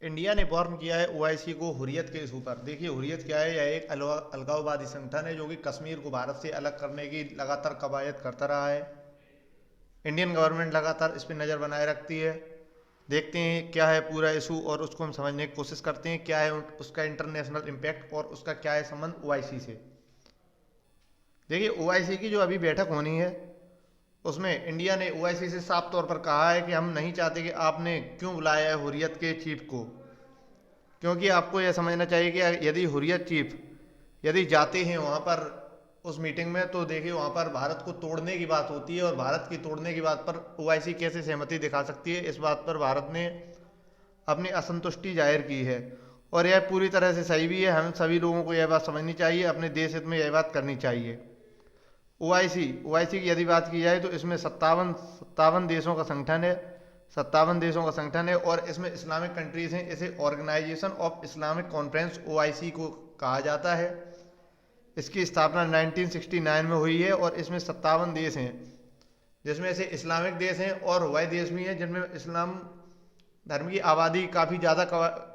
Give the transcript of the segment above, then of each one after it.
India ने form किया है ओआईसी को हुर्रियत के इशू पर। देखिए हुर्रियत क्या है, यह एक अलगाववादी संगठन है जो कि कश्मीर को भारत से अलग करने की लगातार कवायद करता रहा है। इंडियन गवर्नमेंट लगातार इस पर नज़र बनाए रखती है। देखते हैं क्या है पूरा इशू और उसको हम समझने की कोशिश करते हैं क्या है उसका इंटरनेशनल इम्पैक्ट और उसका क्या है संबंध ओआईसी से। देखिए ओआईसी की जो अभी बैठक होनी है उसमें इंडिया ने ओआईसी से साफ तौर पर कहा है कि हम नहीं चाहते कि आपने क्यों बुलाया है हुर्रियत के चीफ को, क्योंकि आपको यह समझना चाहिए कि यदि हुर्रियत चीफ यदि जाते हैं वहाँ पर उस मीटिंग में तो देखिए वहाँ पर भारत को तोड़ने की बात होती है और भारत की तोड़ने की बात पर ओआईसी कैसे सहमति दिखा सकती है। इस बात पर भारत ने अपनी असंतुष्टि जाहिर की है और यह पूरी तरह से सही भी है। हम सभी लोगों को यह बात समझनी चाहिए, अपने देश हित में यह बात करनी चाहिए। ओआईसी ओआईसी की यदि बात की जाए तो इसमें सत्तावन सत्तावन देशों का संगठन है। 57 देशों का संगठन है और इसमें इस्लामिक कंट्रीज हैं। इसे organization of Islamic conference OIC को कहा जाता है। इसकी स्थापना 1969 में हुई है और इसमें 57 देश हैं, जिसमें से इस्लामिक देश हैं और वह देश भी हैं जिनमें इस्लाम धर्म की आबादी काफ़ी ज़्यादा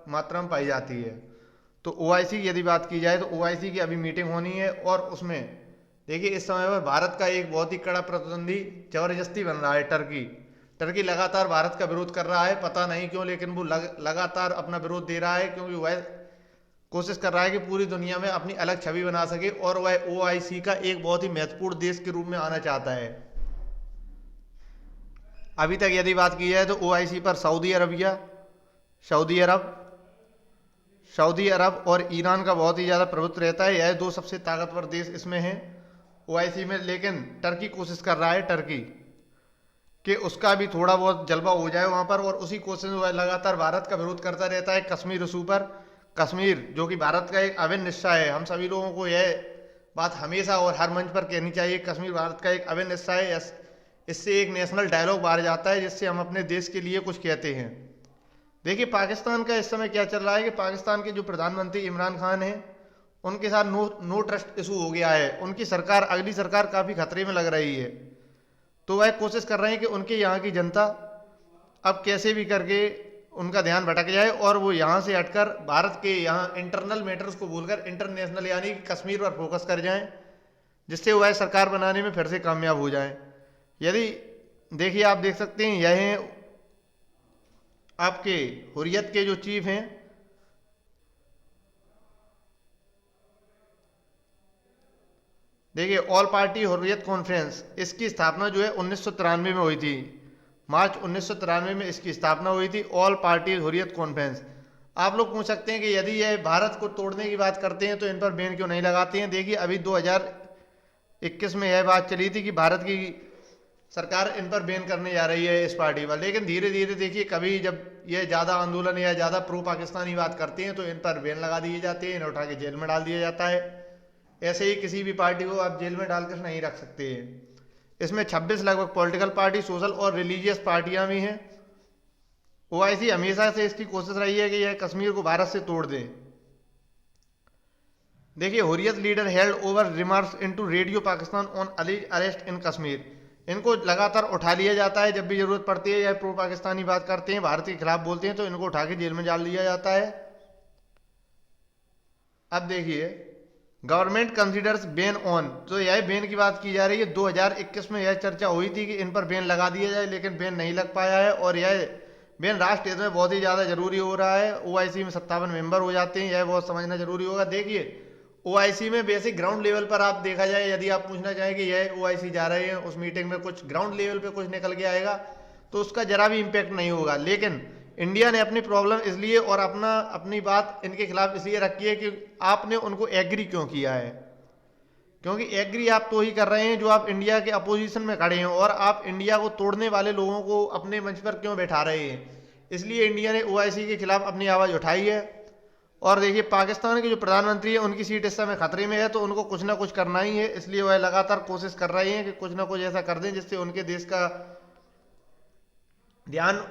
मात्रा में पाई जाती है। तो ओआईसी की यदि बात की जाए तो ओआईसी की अभी मीटिंग होनी है और उसमें देखिए इस समय पर भारत का एक बहुत ही कड़ा प्रतिद्वंदी जबरदस्ती बन रहा है टर्की। टर्की लगातार भारत का विरोध कर रहा है, पता नहीं क्यों, लेकिन वो लगातार अपना विरोध दे रहा है क्योंकि वह कोशिश कर रहा है कि पूरी दुनिया में अपनी अलग छवि बना सके और वह ओआईसी का एक बहुत ही महत्वपूर्ण देश के रूप में आना चाहता है। अभी तक यदि बात की जाए तो ओआईसी पर सऊदी अरब सऊदी अरब और ईरान का बहुत ही ज़्यादा प्रभुत्व रहता है। यह दो सबसे ताकतवर देश इसमें हैं ओआईसी में। लेकिन टर्की कोशिश कर रहा है टर्की कि उसका भी थोड़ा बहुत जलवा हो जाए वहाँ पर, और उसी कोशिश में वह लगातार भारत का विरोध करता रहता है कश्मीर इशू पर। कश्मीर जो कि भारत का एक अभिन्न हिस्सा है, हम सभी लोगों को यह बात हमेशा और हर मंच पर कहनी चाहिए, कश्मीर भारत का एक अभिन्न हिस्सा है। इससे एक नेशनल डायलॉग बाहर जाता है जिससे हम अपने देश के लिए कुछ कहते हैं। देखिए पाकिस्तान का इस समय क्या चल रहा है कि पाकिस्तान के जो प्रधानमंत्री इमरान खान हैं उनके साथ नो ट्रस्ट इशू हो गया है। उनकी सरकार, अगली सरकार काफ़ी खतरे में लग रही है। तो वह कोशिश कर रहे हैं कि उनके यहाँ की जनता अब कैसे भी करके उनका ध्यान भटक जाए और वो यहाँ से हटकर भारत के यहाँ इंटरनल मैटर्स को भूलकर इंटरनेशनल यानी कि कश्मीर पर फोकस कर जाएं, जिससे वह सरकार बनाने में फिर से कामयाब हो जाएं। यदि देखिए आप देख सकते हैं यह आपके हुर्रियत के जो चीफ हैं, देखिए ऑल पार्टी हुर्रियत कॉन्फ्रेंस, इसकी स्थापना जो है 1993 में हुई थी। मार्च 1993 में इसकी स्थापना हुई थी, ऑल पार्टी हुर्रियत कॉन्फ्रेंस। आप लोग पूछ सकते हैं कि यदि यह भारत को तोड़ने की बात करते हैं तो इन पर बैन क्यों नहीं लगाते हैं। देखिए अभी 2021 में यह बात चली थी कि भारत की सरकार इन पर बैन करने जा रही है इस पार्टी पर, लेकिन धीरे धीरे देखिए कभी जब ये ज़्यादा आंदोलन या ज़्यादा प्रो पाकिस्तानी बात करते हैं तो इन पर बैन लगा दिए जाते हैं, इन्हें उठा के जेल में डाल दिया जाता है। ऐसे ही किसी भी पार्टी को आप जेल में डालकर नहीं रख सकते हैं। इसमें 26 लगभग पॉलिटिकल पार्टी, सोशल और रिलीजियस पार्टियां भी हैं। ओआईसी हमेशा से इसकी कोशिश रही है कि यह कश्मीर को भारत से तोड़ दे। देखिए Hurriyat leader held over remarks into radio Pakistan on arrest in Kashmir. इनको लगातार उठा लिया जाता है जब भी जरूरत पड़ती है, या प्रो पाकिस्तानी बात करते हैं, भारत के खिलाफ बोलते हैं तो इनको उठा के जेल में डाल दिया जाता है। अब देखिए गवर्नमेंट कंसिडर्स बैन ऑन, तो यह बैन की बात की जा रही है। 2021 में यह चर्चा हुई थी कि इन पर बैन लगा दिया जाए, लेकिन बैन नहीं लग पाया है और यह बैन राष्ट्र हित में बहुत ही ज़्यादा जरूरी हो रहा है। ओआईसी में 57 मेंबर हो जाते हैं, यह बहुत समझना जरूरी होगा। देखिए ओआईसी में बेसिक ग्राउंड लेवल पर आप देखा जाए, यदि आप पूछना चाहें कि यह ओआईसी जा रहे हैं उस मीटिंग में कुछ ग्राउंड लेवल पे कुछ निकल के आएगा तो उसका जरा भी इम्पैक्ट नहीं होगा। लेकिन इंडिया ने अपनी प्रॉब्लम इसलिए और अपनी बात इनके खिलाफ इसलिए रखी है कि आपने उनको एग्री क्यों किया है, क्योंकि एग्री आप तो ही कर रहे हैं जो आप इंडिया के अपोजिशन में खड़े हैं और आप इंडिया को तोड़ने वाले लोगों को अपने मंच पर क्यों बैठा रहे हैं। इसलिए इंडिया ने ओआईसी के खिलाफ अपनी आवाज़ उठाई है। और देखिए पाकिस्तान के जो प्रधानमंत्री है उनकी सीट इस समय खतरे में है, तो उनको कुछ ना कुछ करना ही है। इसलिए वह लगातार कोशिश कर रहे हैं कि कुछ ना कुछ ऐसा कर दें जिससे उनके देश का ध्यान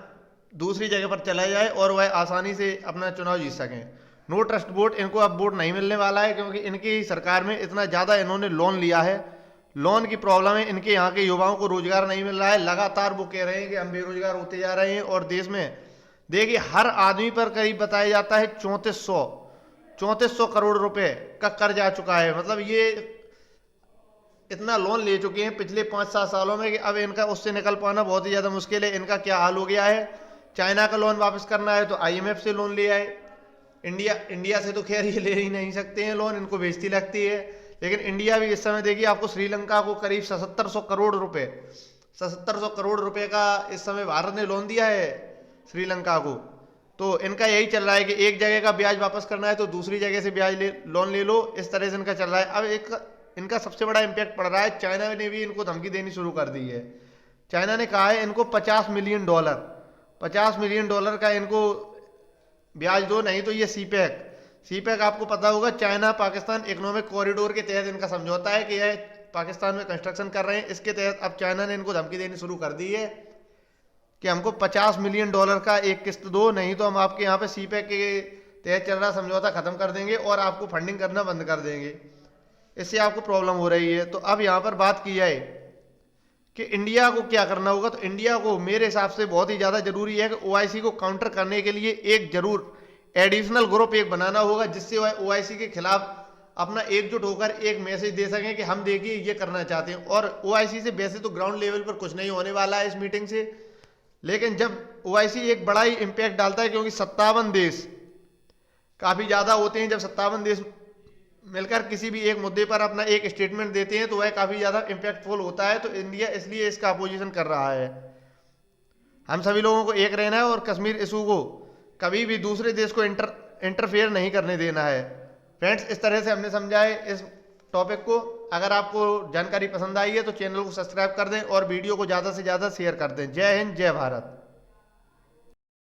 दूसरी जगह पर चला जाए और वह आसानी से अपना चुनाव जीत सकें। नो ट्रस्ट वोट, इनको अब वोट नहीं मिलने वाला है क्योंकि इनकी सरकार में इतना ज़्यादा इन्होंने लोन लिया है। लोन की प्रॉब्लम है, इनके यहाँ के युवाओं को रोजगार नहीं मिल रहा है। लगातार वो कह रहे हैं कि हम बेरोजगार होते जा रहे हैं और देश में देखिए हर आदमी पर करीब बताया जाता है 3400 करोड़ रुपए का कर्ज आ चुका है। मतलब ये इतना लोन ले चुके हैं पिछले 5-7 सालों में कि अब इनका उससे निकल पाना बहुत ही ज्यादा मुश्किल है। इनका क्या हाल हो गया है, चाइना का लोन वापस करना है तो आईएमएफ से लोन ले आए। इंडिया से तो खैर ये ले ही नहीं सकते हैं लोन, इनको बेइज्जती लगती है। लेकिन इंडिया भी इस समय देखिए आपको श्रीलंका को करीब 7700 करोड़ रुपए का इस समय भारत ने लोन दिया है श्रीलंका को। तो इनका यही चल रहा है कि एक जगह का ब्याज वापस करना है तो दूसरी जगह से लोन ले लो, इस तरह से इनका चल रहा है। अब एक इनका सबसे बड़ा इंपैक्ट पड़ रहा है, चाइना ने भी इनको धमकी देनी शुरू कर दी है। चाइना ने कहा है इनको $50 मिलियन का इनको ब्याज दो, नहीं तो ये सीपैक आपको पता होगा चाइना पाकिस्तान इकोनॉमिक कॉरिडोर के तहत इनका समझौता है कि यह पाकिस्तान में कंस्ट्रक्शन कर रहे हैं। इसके तहत अब चाइना ने इनको धमकी देनी शुरू कर दी है कि हमको $50 मिलियन का एक किस्त दो, नहीं तो हम आपके यहाँ पे सीपैक के तहत चल रहा समझौता खत्म कर देंगे और आपको फंडिंग करना बंद कर देंगे। इससे आपको प्रॉब्लम हो रही है। तो अब यहाँ पर बात की जाए कि इंडिया को क्या करना होगा, तो इंडिया को मेरे हिसाब से बहुत ही ज़्यादा जरूरी है कि ओआईसी को काउंटर करने के लिए एक जरूर एडिशनल ग्रुप एक बनाना होगा, जिससे वह ओआईसी के खिलाफ अपना एकजुट होकर एक मैसेज दे सकें कि हम देखिए ये करना चाहते हैं। और ओआईसी से वैसे तो ग्राउंड लेवल पर कुछ नहीं होने वाला है इस मीटिंग से, लेकिन जब ओआईसी एक बड़ा ही इम्पैक्ट डालता है, क्योंकि 57 देश काफ़ी ज़्यादा होते हैं, जब 57 देश मिलकर किसी भी एक मुद्दे पर अपना एक स्टेटमेंट देते हैं तो वह काफ़ी ज़्यादा इम्पैक्टफुल होता है। तो इंडिया इसलिए इसका अपोजिशन कर रहा है। हम सभी लोगों को एक रहना है और कश्मीर इशू को कभी भी दूसरे देश को इंटरफेयर नहीं करने देना है। फ्रेंड्स, इस तरह से हमने समझा है इस टॉपिक को। अगर आपको जानकारी पसंद आई है तो चैनल को सब्सक्राइब कर दें और वीडियो को ज़्यादा से ज़्यादा शेयर कर दें। जय हिंद, जय भारत।